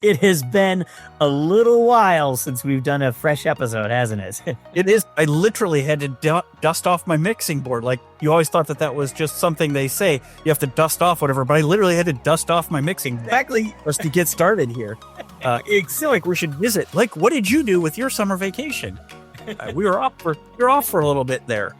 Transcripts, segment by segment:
It has been a little while since we've done a fresh episode, hasn't it? It is. I literally had to dust off my mixing board. Like, you always thought that was just something they say. You have to dust off whatever, but I literally had to dust off my mixing board. Exactly. Just to get started here. I feel like we should visit. Like, what did you do with your summer vacation? We were off for a little bit there.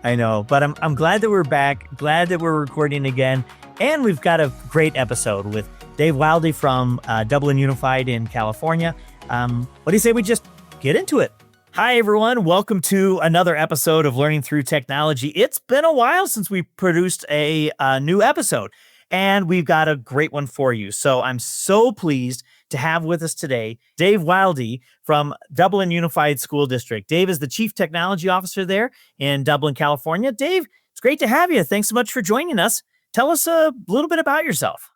I know, but I'm glad that we're back. Glad that we're recording again. And we've got a great episode with Dave Wildy from Dublin Unified in California. What do you say we just get into it? Hi, everyone. Welcome to another episode of Learning Through Technology. It's been a while since we produced a new episode, and we've got a great one for you. So I'm so pleased to have with us today Dave Wildy from Dublin Unified School District. Dave is the Chief Technology Officer there in Dublin, California. Dave, it's great to have you. Thanks so much for joining us. Tell us a little bit about yourself.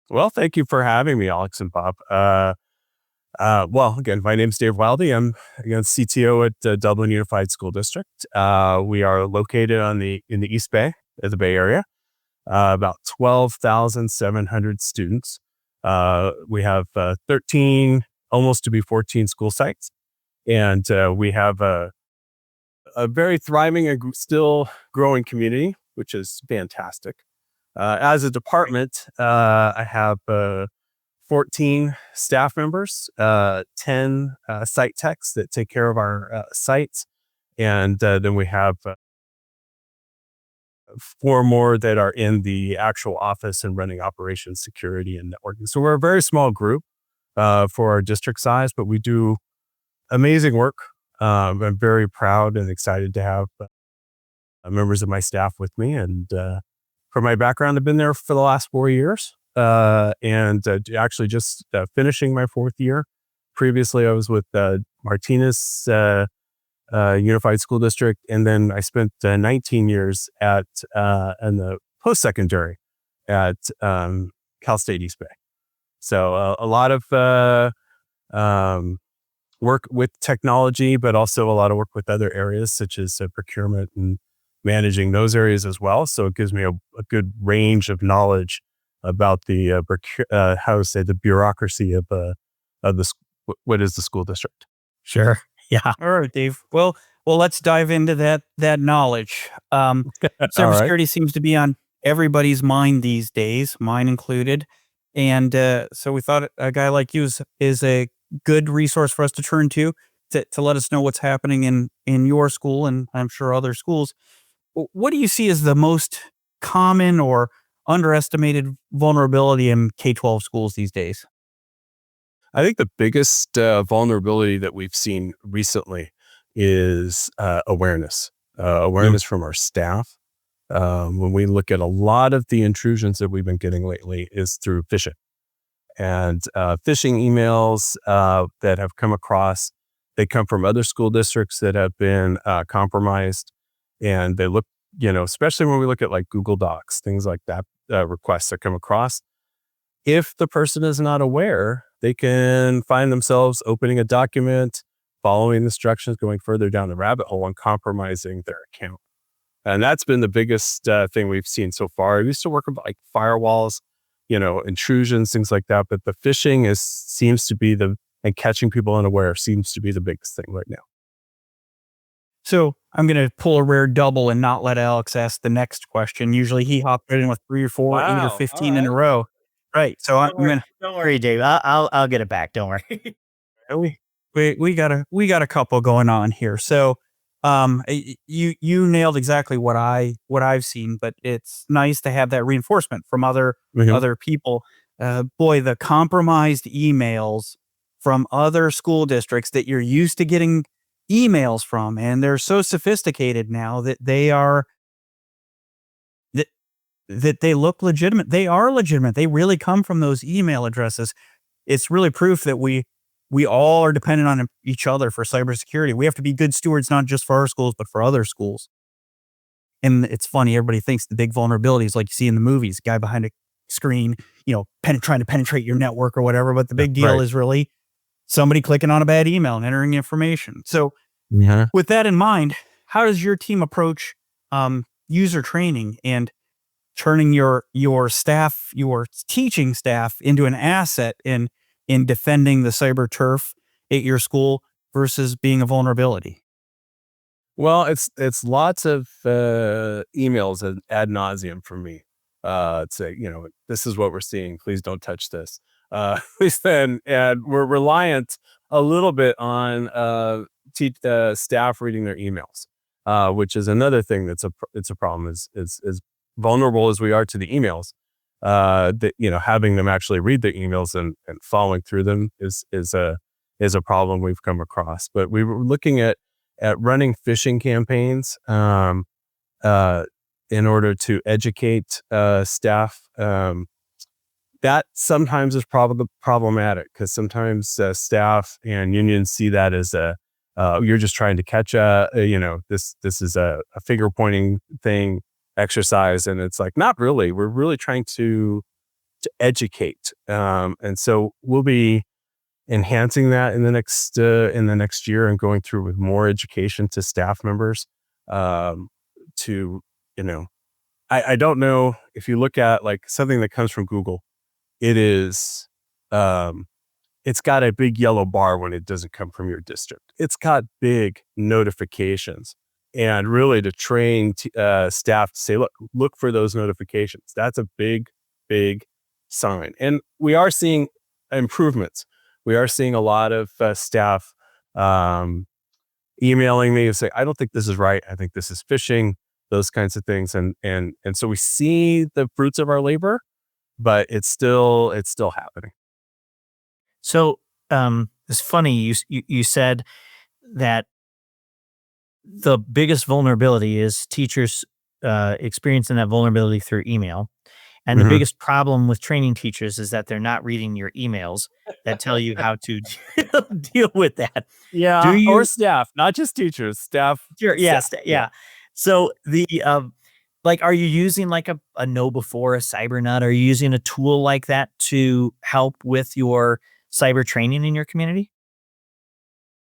Well, thank you for having me, Alex and Bob. Well, again, my name's Dave Wildy. I'm CTO at Dublin Unified School District. We are located in the East Bay, of the Bay Area. About 12,700 students. We have 13, almost to be 14 school sites, and we have a very thriving and still growing community, which is fantastic. As a department, I have 14 staff members, 10 site techs that take care of our sites, and then we have 4 more that are in the actual office and running operations, security, and networking. So we're a very small group for our district size, but we do amazing work. I'm very proud and excited to have members of my staff with me, and for my background, I've been there for the last 4 years, and actually just finishing my 4th year. Previously, I was with Martinez Unified School District, and then I spent 19 years in the post-secondary at Cal State East Bay. So a lot of work with technology, but also a lot of work with other areas such as procurement and managing those areas as well. So it gives me a good range of knowledge about the bureaucracy of what is the school district. Sure. Yeah. All right, Dave. Well, let's dive into that knowledge. Cybersecurity seems to be on everybody's mind these days, mine included. And so we thought a guy like you is a good resource for us to turn to let us know what's happening in your school, and I'm sure other schools. What do you see as the most common or underestimated vulnerability in K-12 schools these days? I think the biggest vulnerability that we've seen recently is awareness. Awareness from our staff. When we look at a lot of the intrusions that we've been getting lately is through phishing. And phishing emails that have come across, they come from other school districts that have been compromised. And they look, especially when we look at like Google Docs, things like that, requests that come across. If the person is not aware, they can find themselves opening a document, following instructions, going further down the rabbit hole and compromising their account. And that's been the biggest thing we've seen so far. We used to work with like firewalls, intrusions, things like that. But the phishing seems to be and catching people unaware seems to be the biggest thing right now. So I'm going to pull a rare double and not let Alex ask the next question. Usually he hopped right in with 3 or 4, 8 or 15 in a row. Right. So Don't worry, Dave. I'll get it back. Don't worry. we got a couple going on here. So you nailed exactly what I've seen, but it's nice to have that reinforcement from other people. Boy, the compromised emails from other school districts that you're used to getting emails from, and they're so sophisticated now that they are that they look legitimate. They are legitimate. They really come from those email addresses. It's really proof that we all are dependent on each other for cybersecurity. We have to be good stewards, not just for our schools, but for other schools. And it's funny, everybody thinks the big vulnerabilities like you see in the movies, guy behind a screen, trying to penetrate your network or whatever. But the big deal is really somebody clicking on a bad email and entering information. So with that in mind, how does your team approach user training and turning your staff, your teaching staff into an asset in in defending the cyber turf at your school versus being a vulnerability? Well, it's lots of emails ad nauseum from me. Say, this is what we're seeing. Please don't touch this. Please then, and we're reliant a little bit on staff reading their emails, which is another thing it's a problem. Is vulnerable as we are to the emails, that having them actually read the emails and following through them is a problem we've come across. But we were looking at running phishing campaigns in order to educate staff. That sometimes is problematic because sometimes staff and unions see that as you're just trying to catch this is a finger pointing thing exercise, and it's like, not really. We're really trying to educate, and so we'll be enhancing that in the next year and going through with more education to staff members. I don't know if you look at like something that comes from Google, it is it's got a big yellow bar when it doesn't come from your district. It's got big notifications, and really to train staff to say, look for those notifications. That's a big sign, and we are seeing improvements. We are seeing a lot of staff emailing me and say, I don't think this is right. I think this is phishing, those kinds of things. And so we see the fruits of our labor, but it's still happening. So it's funny, you said that the biggest vulnerability is teachers experiencing that vulnerability through email. And the biggest problem with training teachers is that they're not reading your emails that tell you how to deal with that. Yeah, or staff, not just teachers, staff. Sure, yeah, yeah. So are you using like a Know Before, a CyberNut? Are you using a tool like that to help with your cyber training in your community?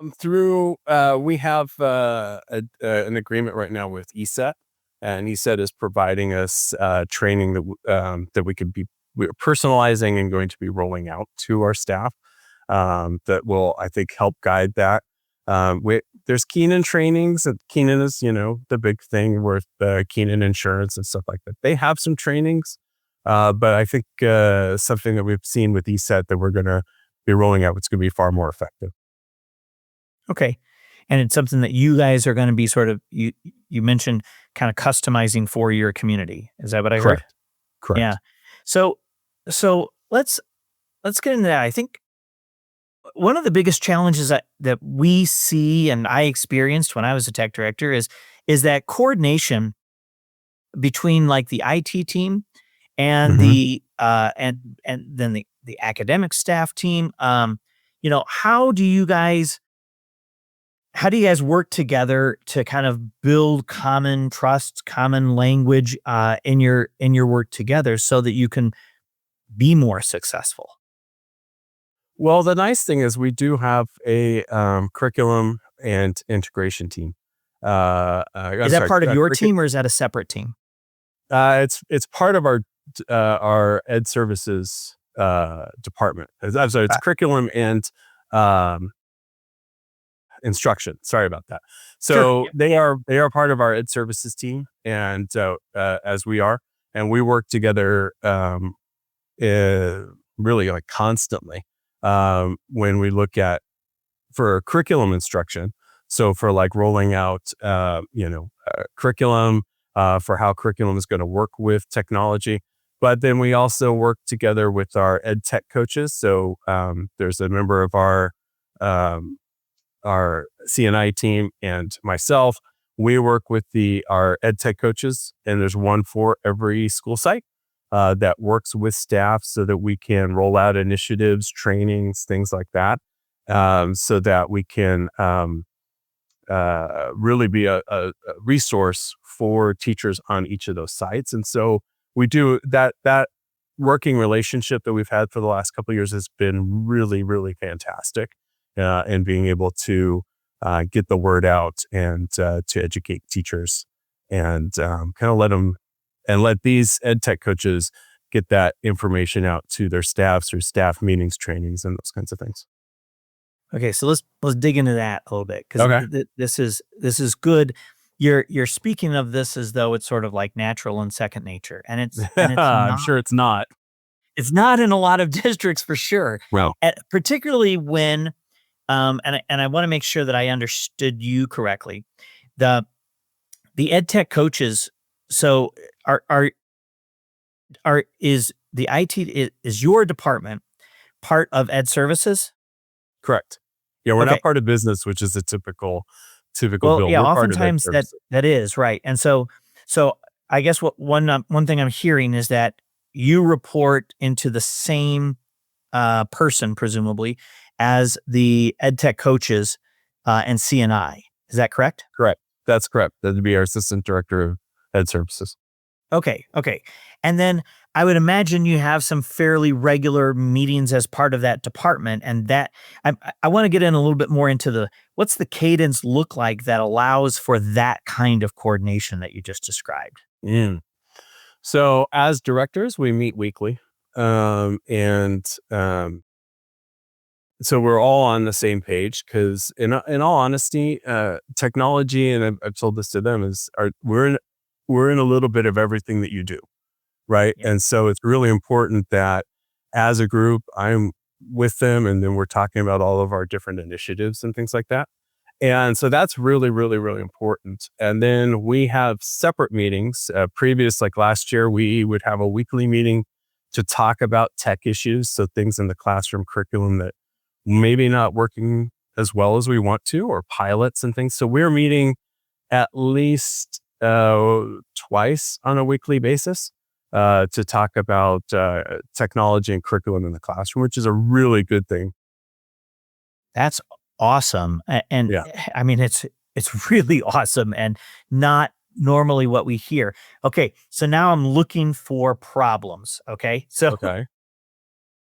We have an agreement right now with ESET. And ESET is providing us training that we're personalizing and going to be rolling out to our staff that will, I think, help guide that. There's Keenan trainings, and Keenan is, the big thing with Keenan insurance and stuff like that. They have some trainings, but I think something that we've seen with ESET that we're going to be rolling out, it's going to be far more effective. Okay. And it's something that you guys are going to be sort of, you mentioned kind of customizing for your community. Is that what I heard? Correct. Yeah. So let's get into that. I think one of the biggest challenges that we see and I experienced when I was a tech director is that coordination between like the IT team and the and then the academic staff team. How do you guys work together to kind of build common trust, common language in your work together so that you can be more successful? Well, the nice thing is we do have a curriculum and integration team. Is that part of your team or is that a separate team? It's part of our ed services department. I'm sorry, it's curriculum and instruction. Sorry about that. So Sure. they are part of our ed services team, and as we are, and we work together really like constantly when we look at for curriculum instruction. So for like rolling out curriculum for how curriculum is going to work with technology. But then we also work together with our EdTech coaches. So there's a member of our CNI team and myself. We work with our EdTech coaches, and there's one for every school site that works with staff so that we can roll out initiatives, trainings, things like that, so that we can really be a resource for teachers on each of those sites. And so we do that working relationship that we've had for the last couple of years has been really, really fantastic. And being able to get the word out and to educate teachers and kind of let these ed tech coaches get that information out to their staffs through staff meetings, trainings, and those kinds of things. Okay, so let's dig into that a little bit, because Okay. this is good. You're speaking of this as though it's sort of like natural and second nature, and it's I'm not. sure it's not. It's not in a lot of districts for sure, Well, particularly when and I want to make sure that I understood you correctly. The EdTech coaches, so is the IT, is your department part of Ed Services? correct. Yeah, we're Okay. not part of business, which is a typical Well, bill. yeah, We're part of Ed oftentimes services. that is right. And so I guess what one thing I'm hearing is that you report into the same person, presumably, as the EdTech coaches and CNI. Is that correct? Correct. That's correct. That'd be our assistant director of Ed services. Okay. And then I would imagine you have some fairly regular meetings as part of that department. And that I want to get in a little bit more into what's the cadence look like that allows for that kind of coordination that you just described? Mm. So as directors, we meet weekly. And so we're all on the same page, because in all honesty, technology, and I've told this to them, we're in a little bit of everything that you do. Right. Yeah. And so it's really important that as a group, I'm with them, and then we're talking about all of our different initiatives and things like that. And so that's really, really, really important. And then we have separate meetings. Like last year, we would have a weekly meeting to talk about tech issues. So things in the classroom curriculum that maybe not working as well as we want to, or pilots and things. So we're meeting at least twice on a weekly basis to talk about technology and curriculum in the classroom, which is a really good thing. That's awesome. And Yeah. I mean, it's really awesome and not normally what we hear. Okay. So now I'm looking for problems. Okay. So, Okay.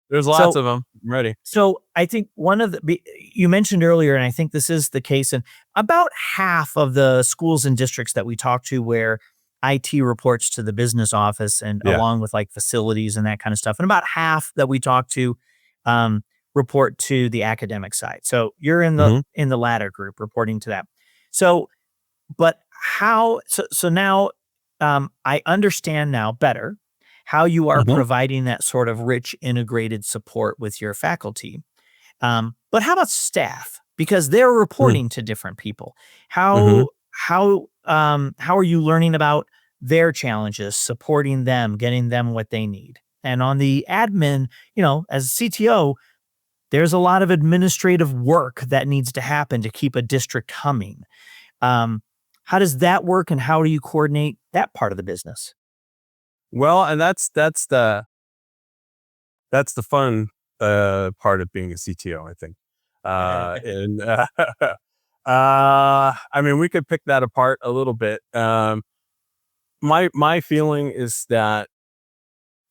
There's lots of them. I'm ready. so I think you mentioned earlier, and I think this is the case in about half of the schools and districts that we talk to, where IT reports to the business office, and Yeah. along with like facilities and that kind of stuff. And about half that we talk to report to the academic side. So you're in Mhm. the latter group, reporting to that. So, but so now I understand now better how you are Mhm. providing that sort of rich integrated support with your faculty. But how about staff? Because they're Mhm. reporting to different people. Mhm. How are you learning about their challenges, supporting them, getting them what they need? And on the admin, as a CTO, there's a lot of administrative work that needs to happen to keep a district humming. How does that work, and how do you coordinate that part of the business? Well, and that's the fun part of being a CTO, I think. And I mean, we could pick that apart a little bit. My feeling is that,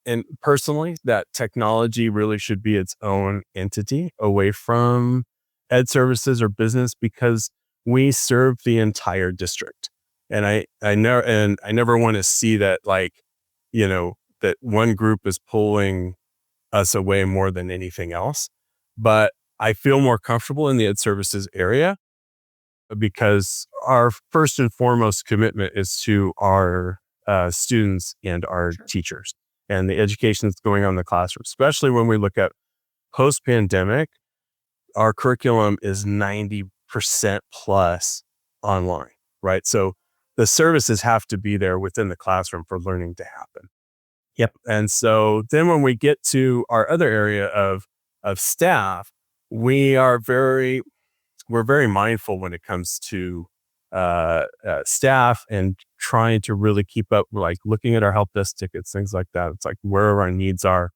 and personally, that technology really should be its own entity away from Ed services or business, because we serve the entire district. And I never want to see that, like, that one group is pulling us away more than anything else. But I feel more comfortable in the Ed services area, because our first and foremost commitment is to our students and our Sure. teachers, and the education that's going on in the classroom. Especially when we look at post-pandemic, our curriculum is 90% plus online, right? So the services have to be there within the classroom for learning to happen. Yep. And so then when we get to our other area of staff, we're very mindful when it comes to staff, and trying to really keep up, like looking at our help desk tickets, things like that. It's like where our needs are,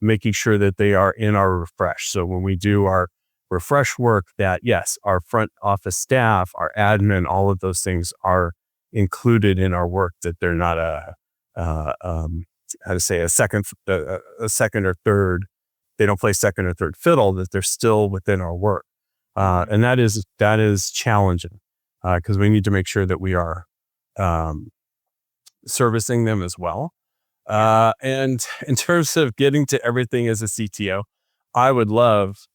making sure that they are in our refresh. So when we do our refresh work, that yes, our front office staff, our admin, all of those things are included in our work, that they're not how to say, a second or third. They don't play second or third fiddle, that they're still within our work. And that is challenging, because we need to make sure that we are servicing them as well. And in terms of getting to everything as a CTO, I would love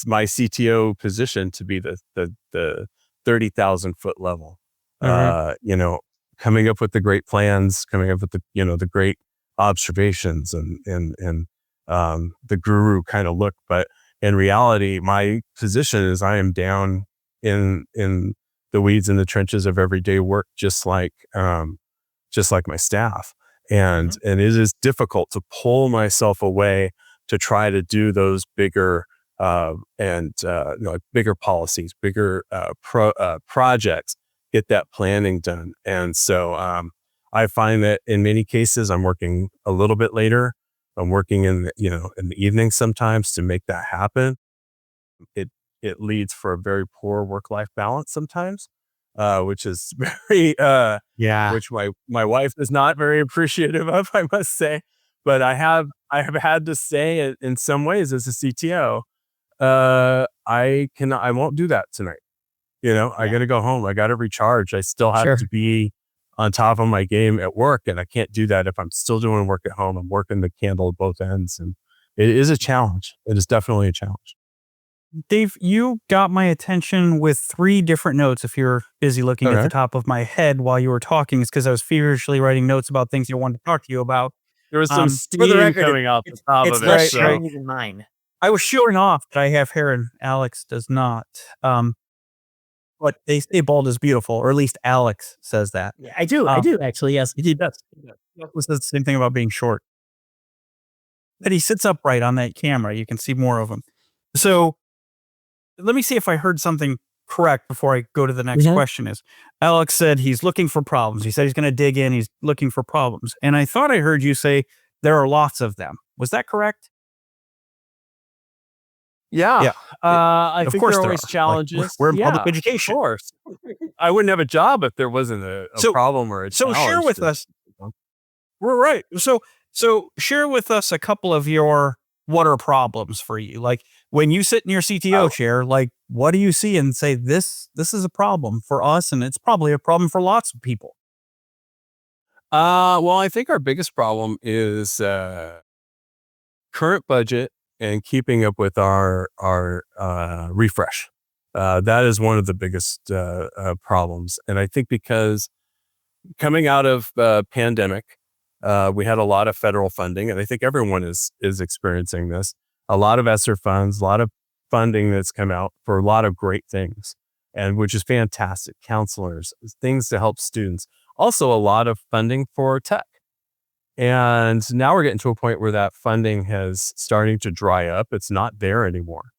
my CTO position to be the 30,000 foot level. Coming up with the great plans, coming up with the great observations and the guru kind of look. But in reality, my position is I am down in the weeds and the trenches of everyday work, just like my staff. And it is difficult to pull myself away to try to do those bigger bigger policies, bigger projects, get that planning done. And so I find that in many cases I'm working a little bit later. I'm working in the evening sometimes to make that happen. It leads for a very poor work-life balance sometimes, which is very which my wife is not very appreciative of, I must say. But I have had to say in some ways as a CTO, I won't do that tonight. I got to go home. I got to recharge. I still have to be on top of my game at work, and I can't do that if I'm still doing work at home. I'm working the candle at both ends, and it is a challenge. It is definitely a challenge. Dave, you got my attention with 3 different notes. If you're busy looking at the top of my head while you were talking, it's because I was feverishly writing notes about things I wanted to talk to you about. There was some steam coming out the top of it. It's less shiny than mine. I was showing off that I have hair and Alex does not. But they say bald is beautiful, or at least Alex says that. Yeah, I do actually. Yes, he does. Was the same thing about being short. But he sits upright on that camera. You can see more of him. So let me see if I heard something correct before I go to the next question. Is Alex said he's looking for problems. He said he's going to dig in. He's looking for problems. And I thought I heard you say there are lots of them. Was that correct? Yeah. I think there are always challenges. Like, we're in public education. Of course. I wouldn't have a job if there wasn't a problem or a challenge. So share with us. We're right. So share with us a couple of your what are problems for you? Like when you sit in your CTO chair, like what do you see and say this is a problem for us, and it's probably a problem for lots of people? Well, I think our biggest problem is current budget and keeping up with our refresh. That is one of the biggest problems. And I think because coming out of pandemic, we had a lot of federal funding, and I think everyone is experiencing this. A lot of ESSER funds, a lot of funding that's come out for a lot of great things, and which is fantastic. Counselors, things to help students. Also, a lot of funding for tech. And now we're getting to a point where that funding has starting to dry up. It's not there anymore.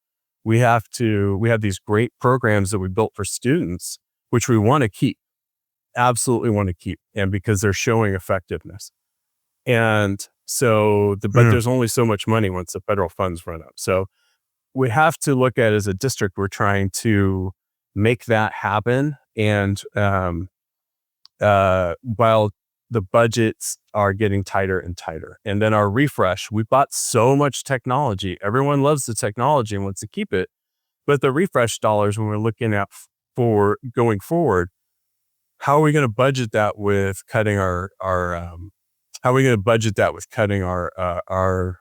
We have these great programs that we built for students, which we want to keep, absolutely want to keep. And because they're showing effectiveness. And so, but there's only so much money once the federal funds run up. So we have to look at, as a district, we're trying to make that happen. And while the budgets are getting tighter and tighter. And then our refresh, we bought so much technology. Everyone loves the technology and wants to keep it. But the refresh dollars, when we're looking at for going forward, how are we going to budget that with cutting how are we going to budget that with cutting how are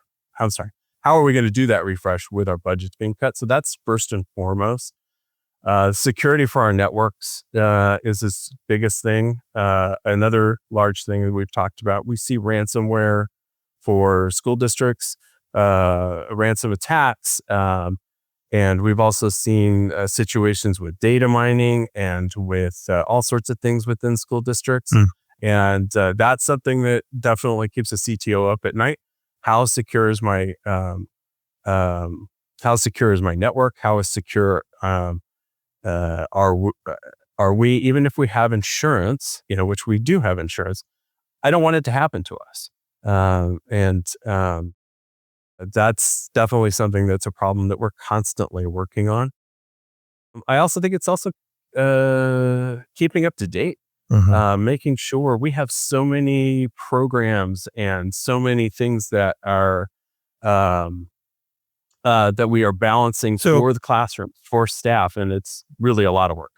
we going to do that refresh with our budgets being cut? So that's first and foremost. Security for our networks is this biggest thing. Another large thing that we've talked about, we see ransomware for school districts, ransom attacks, and we've also seen situations with data mining and with all sorts of things within school districts. And that's something that definitely keeps a CTO up at night. How secure is my network? How secure are we, even if we have insurance, which we do have insurance, I don't want it to happen to us. And that's definitely something that's a problem that we're constantly working on. I also think it's also keeping up to date, making sure we have so many programs and so many things that are that we are balancing for the classroom, for staff, and it's really a lot of work.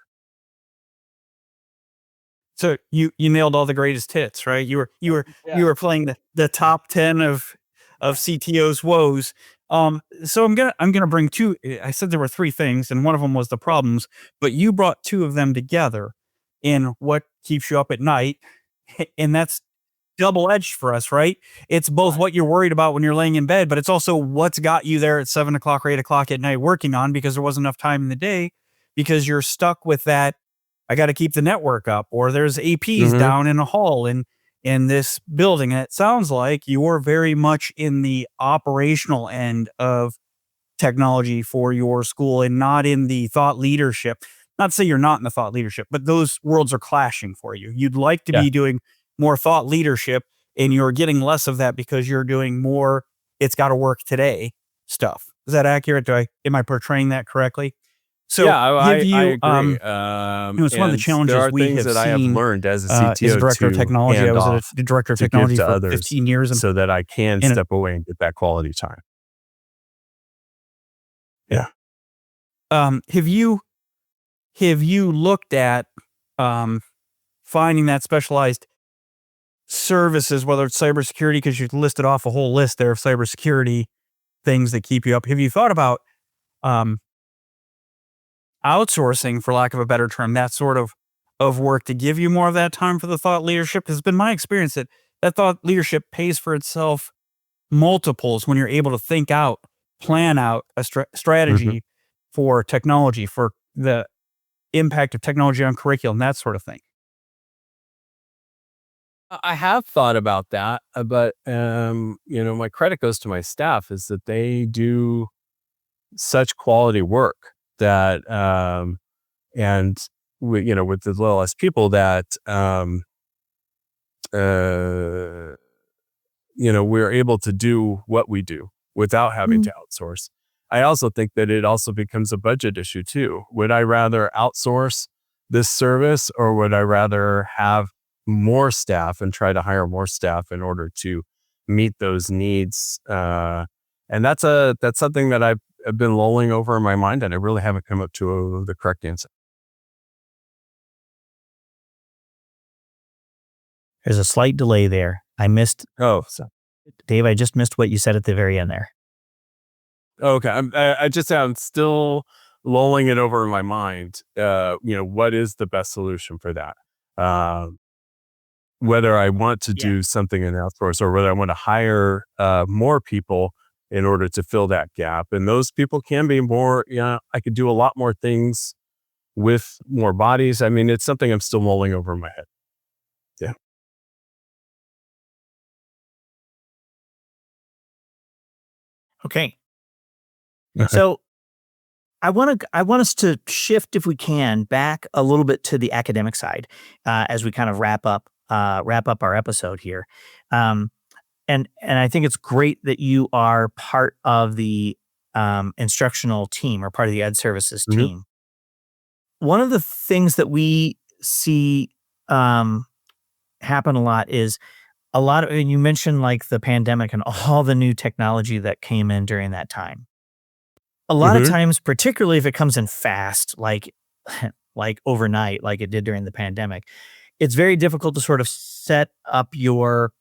So you nailed all the greatest hits, right? You were playing the top 10 of CTO's woes. So I'm gonna bring two. I said there were three things, and one of them was the problems, but you brought two of them together in what keeps you up at night, and that's double-edged for us, right? It's both what you're worried about when you're laying in bed, but it's also what's got you there at 7 o'clock or 8 o'clock at night working on because there wasn't enough time in the day because you're stuck with that. I got to keep the network up, or there's APs down in a hall in this building. And it sounds like you're very much in the operational end of technology for your school and not in the thought leadership. Not to say you're not in the thought leadership, but those worlds are clashing for you. You'd like to be doing more thought leadership, and you're getting less of that because you're doing more it's got to work today stuff. Is that accurate? Am I portraying that correctly? So I agree. it's one of the challenges there are we things have that I have seen learned as a CTO as a director of technology. I was a director of technology for 15 years. And so that I can step away and get that quality time. Yeah. Have you looked at finding that specialized services, whether it's cybersecurity, because you listed off a whole list there of cybersecurity things that keep you up? Have you thought about outsourcing, for lack of a better term, that sort of work to give you more of that time for the thought leadership? It's been my experience that thought leadership pays for itself multiples when you're able to think out, plan out a strategy for technology, for the impact of technology on curriculum, that sort of thing. I have thought about that, but my credit goes to my staff is that they do such quality work that and with the little less people that we're able to do what we do without having to outsource. I also think that it also becomes a budget issue too. Would I rather outsource this service, or would I rather have more staff and try to hire more staff in order to meet those needs? And that's something that I've been lolling over in my mind, and I really haven't come up to the correct answer. There's a slight delay there. I missed. Dave, I just missed what you said at the very end there. Okay, I'm still lolling it over in my mind. What is the best solution for that? Whether I want to do something in outsource, or whether I want to hire more people in order to fill that gap. And those people can be more, I could do a lot more things with more bodies. I mean, it's something I'm still mulling over in my head. Yeah. Okay. So I want us to shift, if we can, back a little bit to the academic side as we kind of wrap up our episode here. And I think it's great that you are part of the instructional team, or part of the ed services team. One of the things that we see happen a lot is and you mentioned like the pandemic and all the new technology that came in during that time. A lot of times, particularly if it comes in fast, like overnight, like it did during the pandemic, it's very difficult to sort of set up your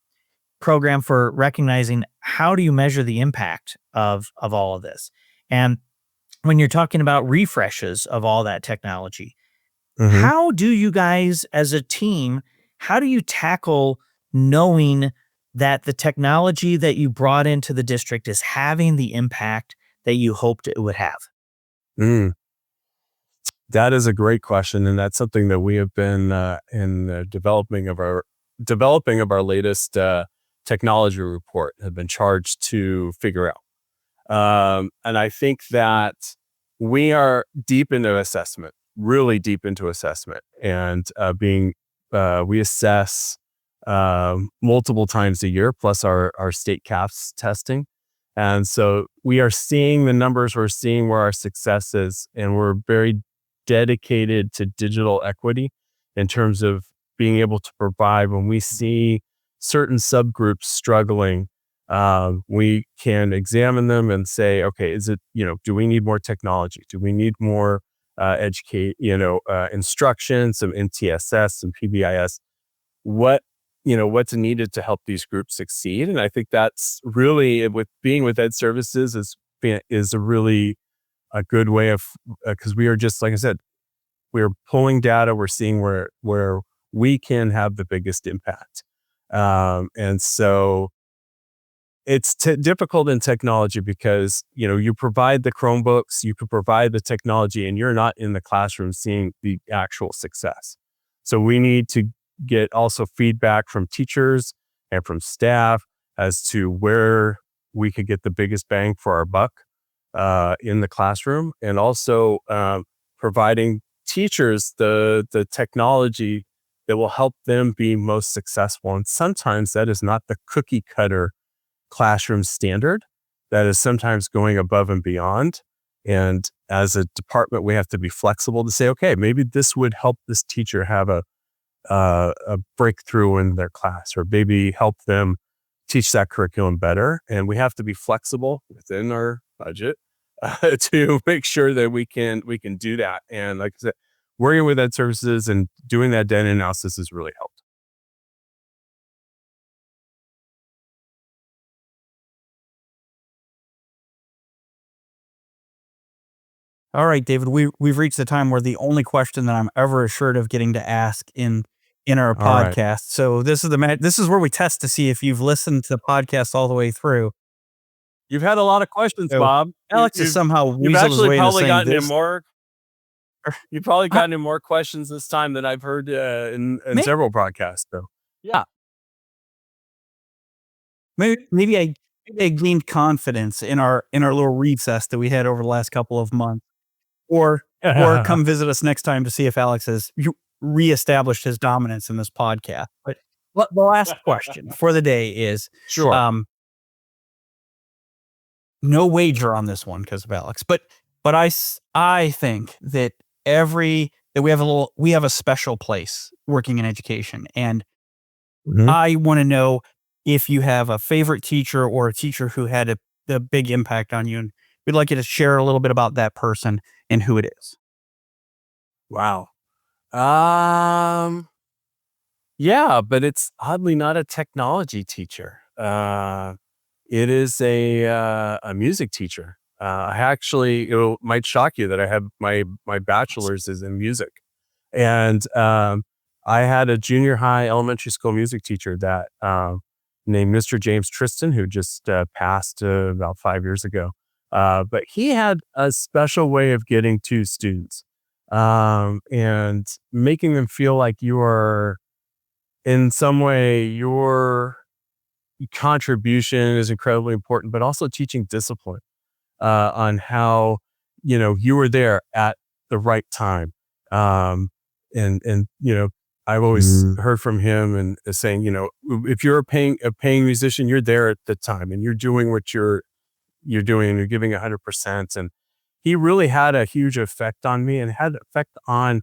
program for recognizing how do you measure the impact of all of this. And when you're talking about refreshes of all that technology, how do you guys as a team, how do you tackle knowing that the technology that you brought into the district is having the impact that you hoped it would have? That is a great question, and that's something that we have been in the developing of our latest technology report have been charged to figure out. And I think that we are deep into assessment, really deep into assessment, and we assess multiple times a year, plus our state CAPS testing. And so we are seeing the numbers, we're seeing where our success is, and we're very dedicated to digital equity in terms of being able to provide, when we see certain subgroups struggling, we can examine them and say, okay, is it, do we need more technology? Do we need more educate, instruction, some NTSS, some PBIS, what's needed to help these groups succeed. And I think that's really, with being with Ed Services, is a really a good way of, because we are just, like I said, we're pulling data, we're seeing where we can have the biggest impact. And so it's difficult in technology because, you provide the Chromebooks, you could provide the technology, and you're not in the classroom seeing the actual success. So we need to get also feedback from teachers and from staff as to where we could get the biggest bang for our buck in the classroom, and also providing teachers the technology that will help them be most successful. And sometimes that is not the cookie cutter classroom standard. That is sometimes going above and beyond. And as a department, we have to be flexible to say, okay, maybe this would help this teacher have a breakthrough in their class, or maybe help them teach that curriculum better. And we have to be flexible within our budget to make sure that we can do that. And like I said, working with Ed Services and doing that data analysis has really helped. All right, David, we've reached the time where the only question that I'm ever assured of getting to ask in our podcast. Right. So this is where we test to see if you've listened to the podcast all the way through. You've had a lot of questions, so, Bob. Alex has somehow you've actually probably gotten this. more. You've probably gotten more questions this time than I've heard in several podcasts. So yeah, maybe I gained confidence in our little recess that we had over the last couple of months, or come visit us next time to see if Alex has reestablished his dominance in this podcast. But the last question for the day is sure. No wager on this one because of Alex, but I think that we have a special place working in education, and I want to know if you have a favorite teacher or a teacher who had a big impact on you, and we'd like you to share a little bit about that person and who it is. Wow. Yeah, but it's oddly not a technology teacher. It is a music teacher. I actually, it might shock you that I have my bachelor's is in music. And I had a junior high elementary school music teacher that named Mr. James Tristan, who just passed about 5 years ago. But he had a special way of getting to students and making them feel like you are, in some way, your contribution is incredibly important, but also teaching discipline on how, you were there at the right time. And I've always heard from him and saying, if you're a paying musician, you're there at the time and you're doing what you're doing and you're giving 100%. And he really had a huge effect on me, and had an effect on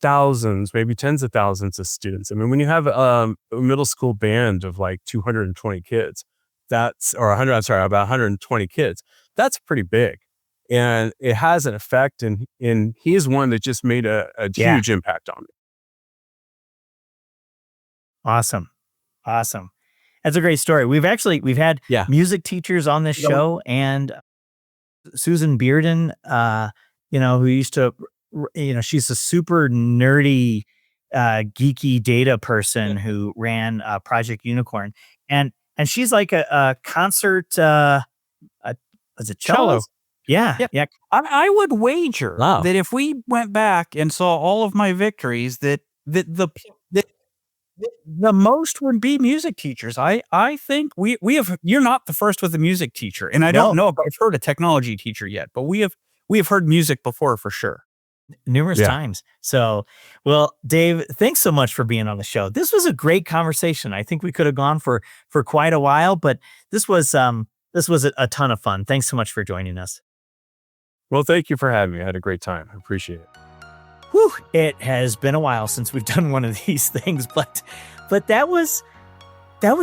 thousands, maybe tens of thousands of students. I mean, when you have a middle school band of like 220 kids, about 120 kids, that's pretty big. And it has an effect, and he's one that just made a huge impact on me. Awesome. That's a great story. We've had music teachers on this show, and Susan Bearden, who used to, she's a super nerdy, geeky data person who ran Project Unicorn, and she's like a concert, was it cello? Yeah. I would wager that if we went back and saw all of my victories, that the most would be music teachers. I think we have. You're not the first with a music teacher, and I don't know if I've heard a technology teacher yet, but we have heard music before for sure, numerous times. So, well, Dave, thanks so much for being on the show. This was a great conversation. I think we could have gone for quite a while, but this was a ton of fun. Thanks so much for joining us. Well, thank you for having me. I had a great time. I appreciate it. Whew, it has been a while since we've done one of these things, but that was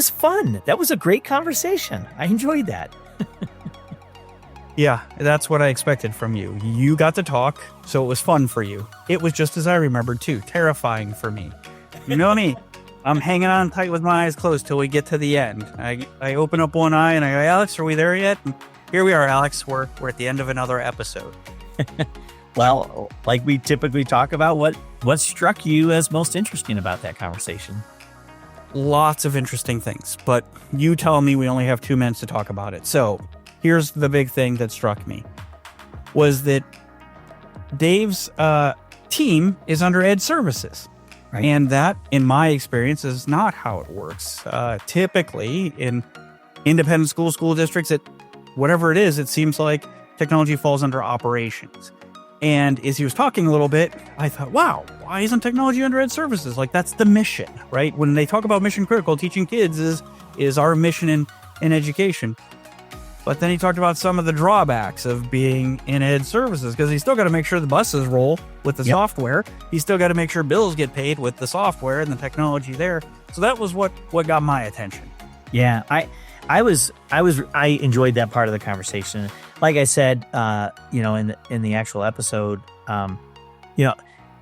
fun. That was a great conversation. I enjoyed that. Yeah, that's what I expected from you. You got to talk, so it was fun for you. It was just as I remembered too, terrifying for me. You know me, I'm hanging on tight with my eyes closed till we get to the end. I open up one eye and I go, Alex, are we there yet? And here we are, Alex. We're at the end of another episode. Well, like we typically talk about, what struck you as most interesting about that conversation? Lots of interesting things, but you tell me we only have 2 minutes to talk about it. So here's the big thing that struck me was that Dave's team is under Ed Services. Right. And that, in my experience, is not how it works. Typically, in independent school districts, whatever it is, it seems like technology falls under operations. And as he was talking a little bit, I thought, wow, why isn't technology under Ed Services? Like, that's the mission, right? When they talk about mission critical, teaching kids is our mission in education. But then he talked about some of the drawbacks of being in Ed Services, because he's still got to make sure the buses roll with the software. He's still got to make sure bills get paid with the software and the technology there. So that was what got my attention. Yeah, I enjoyed that part of the conversation. Like I said, in the actual episode,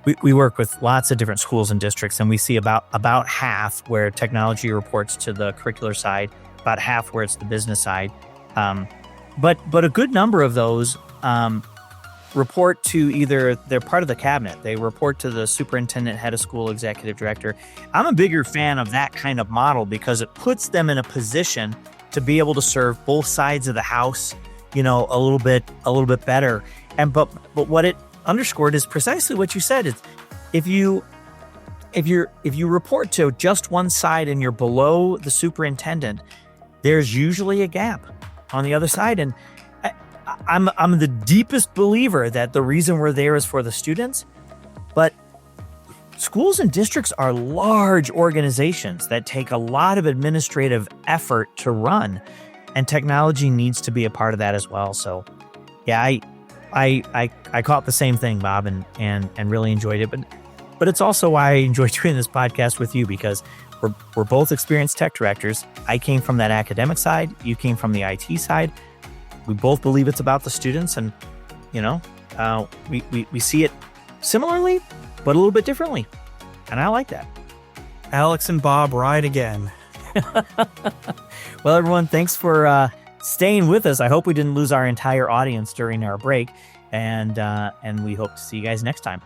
we work with lots of different schools and districts, and we see about half where technology reports to the curricular side, about half where it's the business side. But a good number of those report to either they're part of the cabinet, they report to the superintendent, head of school, executive director. I'm a bigger fan of that kind of model because it puts them in a position to be able to serve both sides of the house, a little bit better. But what it underscored is precisely what you said. Is if you report to just one side and you're below the superintendent, there's usually a gap on the other side. And I'm the deepest believer that the reason we're there is for the students, but schools and districts are large organizations that take a lot of administrative effort to run, and technology needs to be a part of that as well. So yeah, I caught the same thing, Bob, and really enjoyed it. But it's also why I enjoy doing this podcast with you, because we're both experienced tech directors. I came from that academic side. You came from the IT side. We both believe it's about the students, and we see it similarly, but a little bit differently, and I like that. Alex and Bob ride again. Well, everyone, thanks for staying with us. I hope we didn't lose our entire audience during our break, and we hope to see you guys next time.